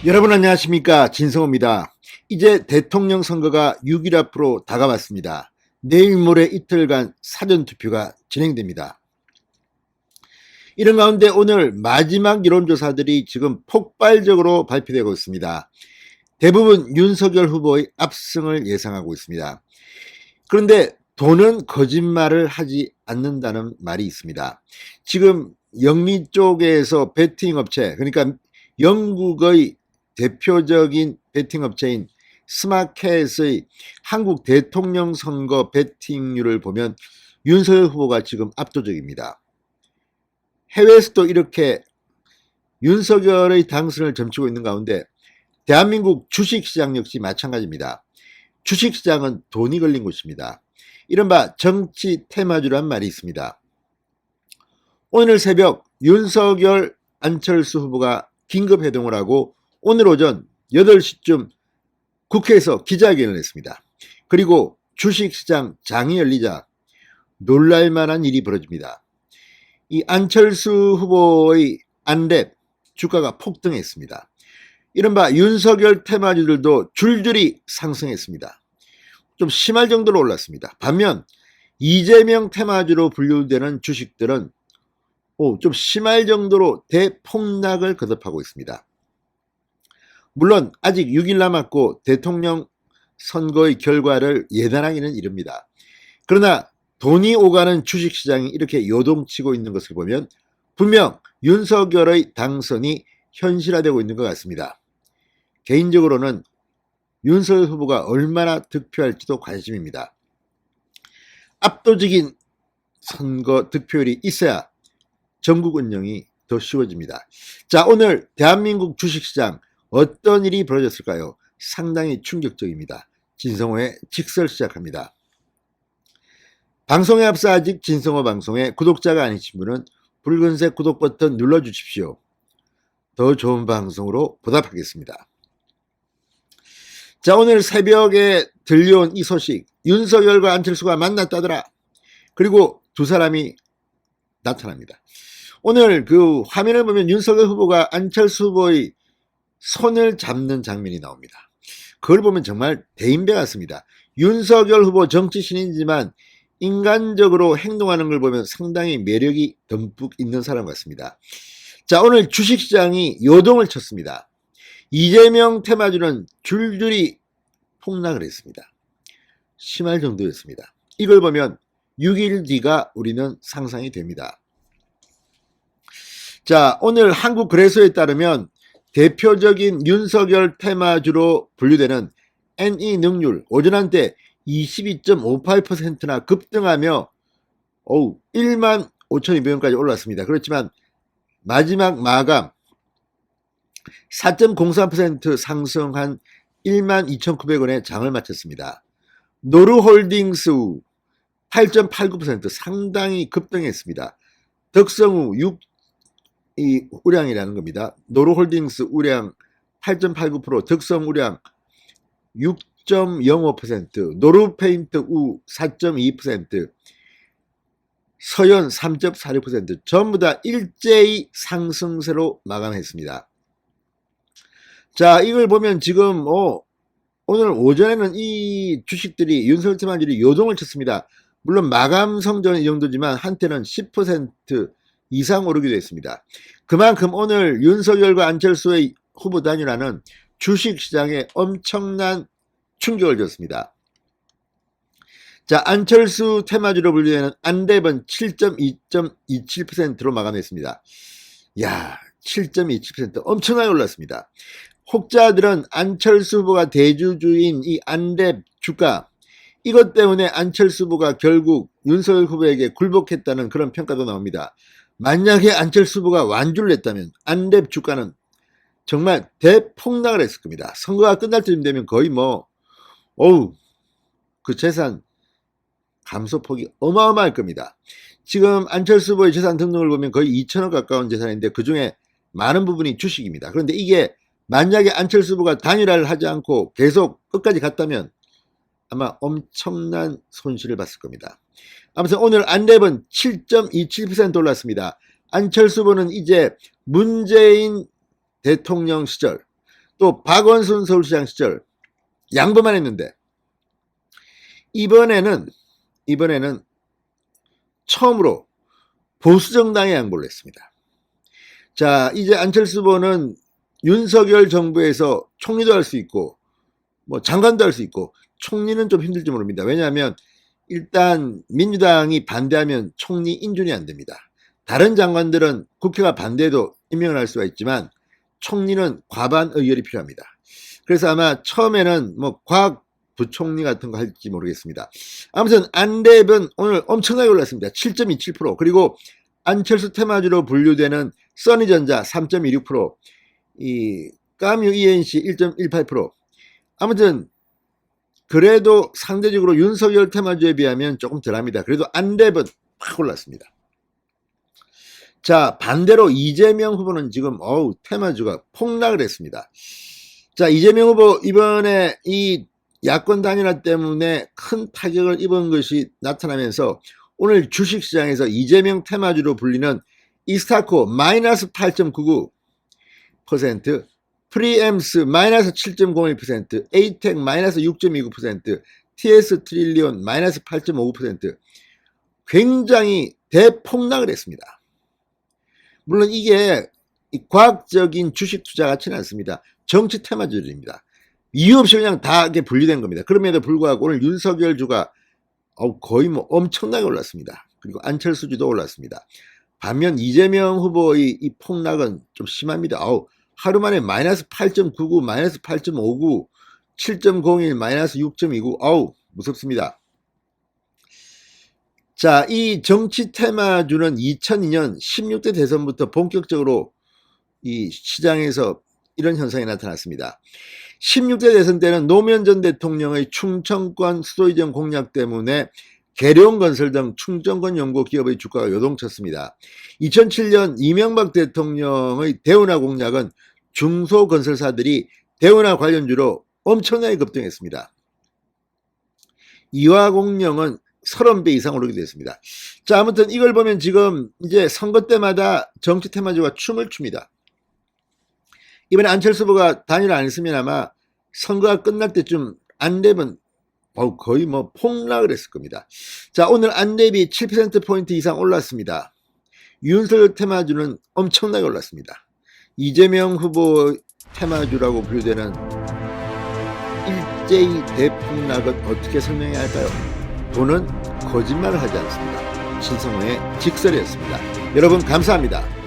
여러분 안녕하십니까, 진성호입니다. 이제 대통령 선거가 6일 앞으로 다가왔습니다. 내일 모레 이틀간 사전투표가 진행됩니다. 이런 가운데 오늘 마지막 여론조사들이 지금 폭발적으로 발표되고 있습니다. 대부분 윤석열 후보의 압승을 예상하고 있습니다. 그런데 돈은 거짓말을 하지 않는다는 말이 있습니다. 지금 영미 쪽에서 베팅 업체, 그러니까 영국의 대표적인 베팅 업체인 스마켓의 한국 대통령 선거 베팅률을 보면 윤석열 후보가 지금 압도적입니다. 해외에서도 이렇게 윤석열의 당선을 점치고 있는 가운데 대한민국 주식시장 역시 마찬가지입니다. 주식시장은 돈이 걸린 곳입니다. 이른바 정치 테마주란 말이 있습니다. 오늘 새벽 윤석열 안철수 후보가 긴급회동을 하고 오늘 오전 8시쯤 국회에서 기자회견을 했습니다. 그리고 주식시장 장이 열리자 놀랄만한 일이 벌어집니다. 이 안철수 후보의 안랩 주가가 폭등했습니다. 이른바 윤석열 테마주들도 줄줄이 상승했습니다. 좀 심할 정도로 올랐습니다. 반면 이재명 테마주로 분류되는 주식들은 좀 심할 정도로 대폭락을 거듭하고 있습니다. 물론 아직 6일 남았고 대통령 선거의 결과를 예단하기는 이릅니다. 그러나 돈이 오가는 주식시장이 이렇게 요동치고 있는 것을 보면 분명 윤석열의 당선이 현실화되고 있는 것 같습니다. 개인적으로는 윤석열 후보가 얼마나 득표할지도 관심입니다. 압도적인 선거 득표율이 있어야 전국 운영이 더 쉬워집니다. 자, 오늘 대한민국 주식시장 어떤 일이 벌어졌을까요? 상당히 충격적입니다. 진성호의 직설 시작합니다. 방송에 앞서 아직 진성호 방송에 구독자가 아니신 분은 붉은색 구독 버튼 눌러주십시오. 더 좋은 방송으로 보답하겠습니다. 자, 오늘 새벽에 들려온 이 소식, 윤석열과 안철수가 만났다더라. 그리고 두 사람이 나타납니다. 오늘 그 화면을 보면 윤석열 후보가 안철수 후보의 손을 잡는 장면이 나옵니다. 그걸 보면 정말 대인배 같습니다. 윤석열 후보 정치신이지만 인간적으로 행동하는 걸 보면 상당히 매력이 듬뿍 있는 사람 같습니다. 자, 오늘 주식시장이 요동을 쳤습니다. 이재명 테마주는 줄줄이 폭락을 했습니다. 심할 정도였습니다. 이걸 보면 6일 뒤가 우리는 상상이 됩니다. 자, 오늘 한국거래소에 따르면 대표적인 윤석열 테마주로 분류되는 NE 능률 오전 한때 22.58%나 급등하며 1만 5,200원까지 올랐습니다. 그렇지만 마지막 마감 4.03% 상승한 1만 2,900원에 장을 마쳤습니다. 노루홀딩스 8.89% 상당히 급등했습니다. 덕성우 이 우량이라는 겁니다. 노루홀딩스 우량 8.89%, 덕성 우량 6.05%, 노루페인트 우 4.2%, 서현 3.46% 전부 다 일제히 상승세로 마감했습니다. 자, 이걸 보면 지금 오늘 오전에는 이 주식들이 윤석열 테마주들이 요동을 쳤습니다. 물론 마감 성적은 이 정도지만 한때는 10% 이상 오르기도 했습니다. 그만큼 오늘 윤석열과 안철수의 후보 단일화는 주식시장에 엄청난 충격을 줬습니다. 자, 안철수 테마주로 분류되는 안랩은 7.27%로 마감했습니다. 야, 7.27% 엄청나게 올랐습니다. 혹자들은 안철수 후보가 대주주인 이 안랩 주가 이것 때문에 안철수 후보가 결국 윤석열 후보에게 굴복했다는 그런 평가도 나옵니다. 만약에 안철수 후보가 완주를 했다면 안랩 주가는 정말 대폭락을 했을 겁니다. 선거가 끝날 때쯤 되면 거의 그 재산 감소폭이 어마어마할 겁니다. 지금 안철수 후보의 재산 등록을 보면 거의 2천억 가까운 재산인데 그중에 많은 부분이 주식입니다. 그런데 이게 만약에 안철수 후보가 단일화를 하지 않고 계속 끝까지 갔다면 아마 엄청난 손실을 봤을 겁니다. 아무튼 오늘 안랩은 7.27% 올랐습니다. 안철수 후보는 이제 문재인 대통령 시절 또 박원순 서울시장 시절 양보만 했는데 이번에는 처음으로 보수정당에 양보를 했습니다. 자, 이제 안철수 후보는 윤석열 정부에서 총리도 할 수 있고 뭐 장관도 할 수 있고 총리는 좀 힘들지 모릅니다. 왜냐하면 일단 민주당이 반대하면 총리 인준이 안 됩니다. 다른 장관들은 국회가 반대해도 임명을 할 수가 있지만 총리는 과반 의결이 필요합니다. 그래서 아마 처음에는 뭐 과학 부총리 같은 거 할지 모르겠습니다. 아무튼 안랩은 오늘 엄청나게 올랐습니다. 7.27%. 그리고 안철수 테마주로 분류되는 써니전자 3.26%, 이 까뮤 ENC 1.18%. 아무튼 그래도 상대적으로 윤석열 테마주에 비하면 조금 덜합니다. 그래도 안랩은 확 올랐습니다. 자, 반대로 이재명 후보는 지금 테마주가 폭락을 했습니다. 자, 이재명 후보 이번에 이 야권 단일화 때문에 큰 타격을 입은 것이 나타나면서 오늘 주식시장에서 이재명 테마주로 불리는 이스타코 마이너스 8.99%, 프리엠스 마이너스 7.01%, 에이텍 마이너스 6.29%, TS 트릴리온 마이너스 8.59%, 굉장히 대폭락을 했습니다. 물론 이게 과학적인 주식 투자 같지는 않습니다. 정치 테마주들입니다. 이유 없이 그냥 다 이렇게 분리된 겁니다. 그럼에도 불구하고 오늘 윤석열 주가 거의 뭐 엄청나게 올랐습니다. 그리고 안철수 주도 올랐습니다. 반면 이재명 후보의 이 폭락은 좀 심합니다. 하루 만에 마이너스 8.99, 마이너스 8.59, 7.01, 마이너스 6.29, 무섭습니다. 자, 이 정치 테마주는 2002년 16대 대선부터 본격적으로 이 시장에서 이런 현상이 나타났습니다. 16대 대선 때는 노무현 전 대통령의 충청권 수도 이전 공약 때문에 계룡건설 등 충청권 연구 기업의 주가가 요동쳤습니다. 2007년 이명박 대통령의 대운하 공약은 중소건설사들이 대운하 관련주로 엄청나게 급등했습니다. 이화공영은 30배 이상 오르게 됐습니다. 자, 아무튼 이걸 보면 지금 이제 선거 때마다 정치 테마주가 춤을 춥니다. 이번에 안철수 후보가 단일화 안 했으면 아마 선거가 끝날 때쯤 안랩은 거의 뭐 폭락을 했을 겁니다. 자, 오늘 안랩이 7%포인트 이상 올랐습니다. 윤석열 테마주는 엄청나게 올랐습니다. 이재명 후보 테마주라고 분류되는 일제히 대폭락은 어떻게 설명해야 할까요? 돈은 거짓말을 하지 않습니다. 신성호의 직설이었습니다. 여러분 감사합니다.